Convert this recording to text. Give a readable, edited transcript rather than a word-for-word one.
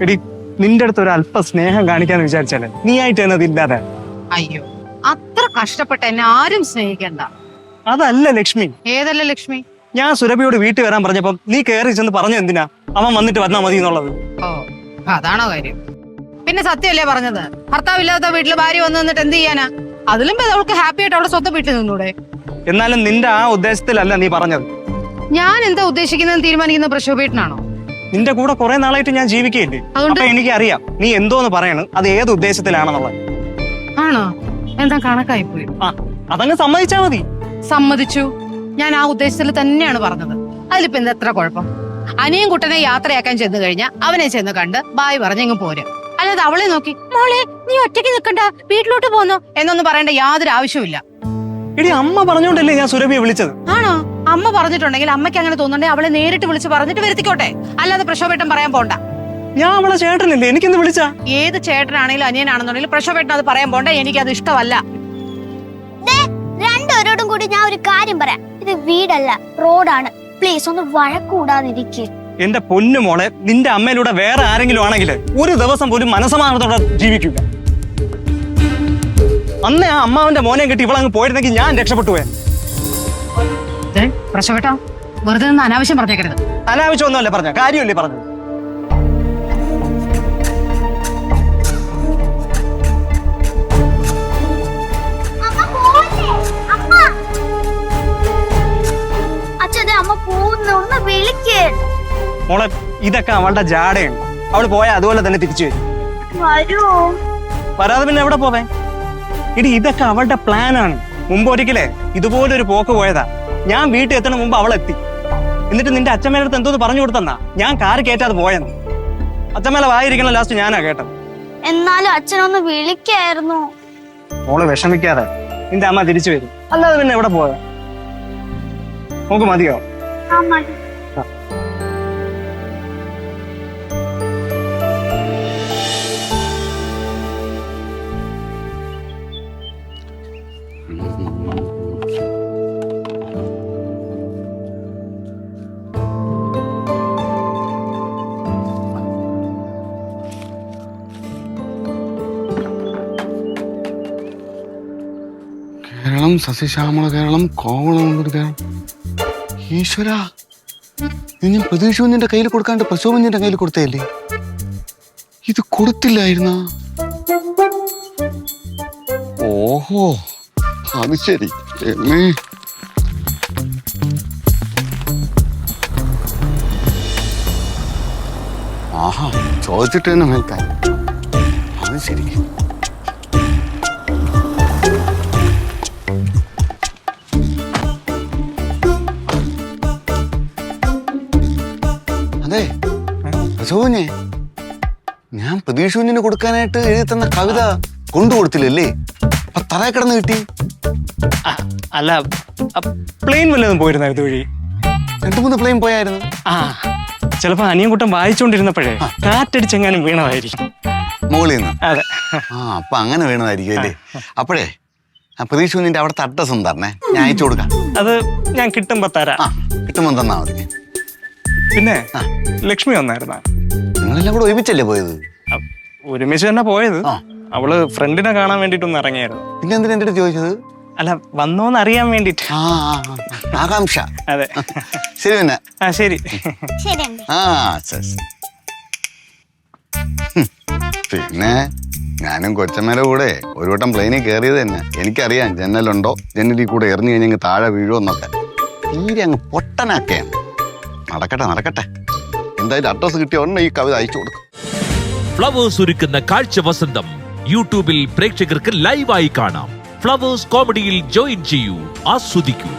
എടി നിന്റെ അടുത്ത് ഒരു അല്പ സ്നേഹം കാണിക്കാന്ന് വിചാരിച്ചാലേ നീ ആയിട്ട് തന്നെ അതില്ലാതെ. അയ്യോ, അത്ര കഷ്ടപ്പെട്ട് എന്നെ ആരും സ്നേഹിക്കണ്ട. അതല്ല ലക്ഷ്മി. ഏതല്ല ലക്ഷ്മി? ഞാൻ സുരഭിയോട് വീട്ടിൽ വരാൻ പറഞ്ഞപ്പം നീ കയറി ചെന്ന് പറഞ്ഞു എന്തിനാ അവൻ വന്നിട്ട് വന്നാ മതി എന്നുള്ളത്. ഓ, അതാണോ കാര്യം? പിന്നെ സത്യമല്ലേ പറഞ്ഞത്? ഭർത്താവില്ലാത്ത വീട്ടില് ഭാര്യ വന്ന് നിന്നിട്ട് എന്ത് ചെയ്യാനാ? അതിലും അവൾക്ക് ഹാപ്പി ആയിട്ട് അവളെ സ്വന്തം വീട്ടിൽ നിന്നൂടെ? എന്നാലും നിന്റെ ആ ഉദ്ദേശത്തിലല്ല നീ പറഞ്ഞത്. ഞാൻ എന്താ ഉദ്ദേശിക്കുന്നതെന്ന് തീരുമാനിക്കുന്ന പ്രശോഭേട്ടനാണോ? നിന്റെ കൂടെ കുറെ നാളായിട്ട് ഞാൻ ജീവിക്കുകയല്ലേ, അപ്പൊ എനിക്ക് അറിയാം നീ എന്തോന്ന് പറയണ്, അത് ഏത് ഉദ്ദേശത്തിലാണെന്നുള്ളത്. ആണോ? എന്താ കണക്കായി പോയി? അതങ്ങ് സമ്മതിച്ചാ മതി. സമ്മതിച്ചു. ഞാൻ ആ ഉദ്ദേശത്തിൽ തന്നെയാണ് പറഞ്ഞത്. അതിലിപ്പോ എന്താ എത്ര കുഴപ്പം? അനിയും കുട്ടനെ യാത്രയാക്കാൻ ചെന്ന് കഴിഞ്ഞാൽ അവനെ ചെന്ന് കണ്ട് ബായ് പറഞ്ഞെങ്ങ് പോരും. അല്ലാതെ അവളെ നോക്കി മോളെ നീ ഒറ്റയ്ക്ക് നിൽക്കണ്ട വീട്ടിലോട്ട് പോന്നോ എന്നൊന്നും പറയേണ്ട യാതൊരു ആവശ്യമില്ല. എടി അമ്മ പറഞ്ഞോണ്ടല്ലേ ഞാൻ സുരഭിയെ വിളിച്ചത്. ആണോ? അമ്മ പറഞ്ഞിട്ടുണ്ടെങ്കിൽ അമ്മയ്ക്ക് അങ്ങനെ തോന്നുന്നുണ്ടെങ്കിൽ അവളെ നേരിട്ട് വിളിച്ച് പറഞ്ഞിട്ട് വരുത്തിക്കോട്ടെ, അല്ലാതെ പ്രശോഭേട്ടൻ പറയാൻ പോണ്ട. ഞാൻ അവളെ ചേട്ടനല്ലേ, എനിക്കെന്ന് വിളിച്ചാ? ഏത് ചേട്ടനാണെങ്കിലും അനിയനാണെന്നുണ്ടെങ്കിലും പ്രശോഭേട്ടൻ അത് പറയാൻ പോണ്ട. എനിക്കത് ഇഷ്ടമല്ല. രണ്ടുപേരോടും കൂടി ഞാൻ ഒരു കാര്യം പറയാം. ഇത് വീടല്ല, റോഡാണ്. പ്ലീസ് ഒന്ന് വഴക്കൂടാതിരിക്കുക. എന്റെ പൊന്നു മോളെ, നിന്റെ അമ്മയിലൂടെ വേറെ ആരെങ്കിലും ആണെങ്കിൽ ഒരു ദിവസം പോലും മനസമാധാനത്തോടെ ജീവിക്കില്ല. അന്നേ ആ അമ്മാവന്റെ മോനെ കെട്ടി ഇവളങ്ങ് പോയിരുന്നെങ്കിൽ ഞാൻ രക്ഷപ്പെട്ടു പോയെ. പ്രശോഭേട്ട വെറുതെ നിന്ന് അനാവശ്യം പറഞ്ഞേക്കരുത്. അനാവശ്യം ഒന്നുമല്ല പറഞ്ഞ, കാര്യമല്ലേ പറഞ്ഞു. മോളെ ഇതൊക്കെ അവളുടെ ജാടയാണ്. അവള് പോയാൽ അതുപോലെ തന്നെ തിരിച്ചു വരും. വരാതെ പിന്നെ എവിടെ പോവേ? ഇടി ഇതൊക്കെ അവളുടെ പ്ലാനാണ്. മുമ്പ് ഒരിക്കലേ ഇതുപോലൊരു പോക്ക് പോയതാ. ഞാൻ വീട്ടിൽ എത്തണ മുമ്പ് അവളെത്തി. എന്നിട്ട് നിന്റെ അച്ഛമ്മയുടെ അടുത്ത് എന്തോന്ന് പറഞ്ഞു കൊടുത്തന്നാ ഞാൻ കാറ് കയറ്റാതെ പോയെന്ന്. അച്ഛമ്മേലെ വായിരിക്കണം ലാസ്റ്റ് ഞാനാ കേട്ടത്. എന്നാലും അച്ഛനൊന്ന് വിളിക്കായിരുന്നു. മോള് വിഷമിക്കാതെ, നിന്റെ അമ്മ തിരിച്ചു വരും. അല്ലാതെ പിന്നെ എവിടെ പോയ? നോക്ക് മതിയോ? കേരളം, സസ്യശ്യാമള കേരളം, കോവളമുള്ളൊരു കേരളം. ഈശ്വര, ഞാൻ പ്രതീക്ഷ കയ്യിൽ കൊടുക്കാണ്ട് പ്രശോഭന്റെ കയ്യിൽ കൊടുത്തല്ലേ? ഇത് കൊടുത്തില്ലായിരുന്ന? ഓഹോ, അത് ശരി. ആഹാ, ചോദിച്ചിട്ട് തന്നെ മേൽക്കാൻ. അത് ശരി. അതെ പ്രശോഭനെ, ഞാൻ പ്രതീക്ഷ കുഞ്ഞിന് കൊടുക്കാനായിട്ട് എഴുതി തന്ന കവിത കൊണ്ടു കൊടുത്തില്ലല്ലേ? അപ്പൊ തറ കിടന്ന് കിട്ടി. അല്ല, പ്ലെയിൻ വല്ലതും പോയിരുന്നായിരുന്നു വഴി? 2-3 പ്ലെയിൻ പോയായിരുന്നു. ചിലപ്പോ അനിയൻകുട്ടൻ വായിച്ചോണ്ടിരുന്നപ്പോഴേ കാറ്റടിച്ചെങ്ങാനും വീണതായിരിക്കും മുകളിൽ നിന്ന്. അതെ. അപ്പൊ അങ്ങനെ വീണതായിരിക്കും അല്ലേ? അപ്പോഴേ പ്രതീക്ഷ കുഞ്ഞിന്റെ അവിടുത്തെ അഡ്രസ് ഒന്ന് തരണേ, ഞാൻ അയച്ചു കൊടുക്കാം. അത് ഞാൻ കിട്ടുമ്പോ തരാം. കിട്ടുമ്പോ തന്നാ മതി. പിന്നെ ലക്ഷ്മി വന്നായിരുന്ന? നിങ്ങളെല്ലാം കൂടെ ഒരുമിച്ചല്ലേ പോയത്? ഒരുമിച്ച് തന്നെ പോയത്. അവള് ഫ്രണ്ടിനെ കാണാൻ വേണ്ടിട്ടൊന്ന് ഇറങ്ങിയായിരുന്നു. പിന്നെ എന്തിനാ എന്റെ അടുത്ത് ചോദിച്ചത്? അല്ല, വന്നോന്ന് അറിയാൻ വേണ്ടിട്ട്. ആകാംക്ഷ. അതെ. ശരി പിന്നെ. ശരി. പിന്നെ ഞാനും കൊച്ചമ്മേടെ കൂടെ ഒരു വട്ടം പ്ലെയിനിൽ കയറിയത് തന്നെ. എനിക്കറിയാം ജനലുണ്ടോ, ജനലിൽ കൂടെ എറിഞ്ഞു കഴിഞ്ഞെങ്കിൽ താഴെ വീഴുമെന്നൊക്കെ. തീരെ അങ്ങ് പൊട്ടനാക്കെയാണ്. നടക്കട്ടെ. എന്തായാലും അഡ്രസ് കിട്ടിയ ഉടനെ ഈ കവിത അയച്ചു കൊടുക്കും. ഫ്ലവേഴ്സ് ഒരുക്കുന്ന കാഴ്ച വസന്തം യൂട്യൂബിൽ പ്രേക്ഷകർക്ക് ലൈവായി കാണാം. ഫ്ലവേഴ്സ് കോമഡിയിൽ ജോയിൻ ചെയ്യൂ, ആസ്വദിക്കൂ.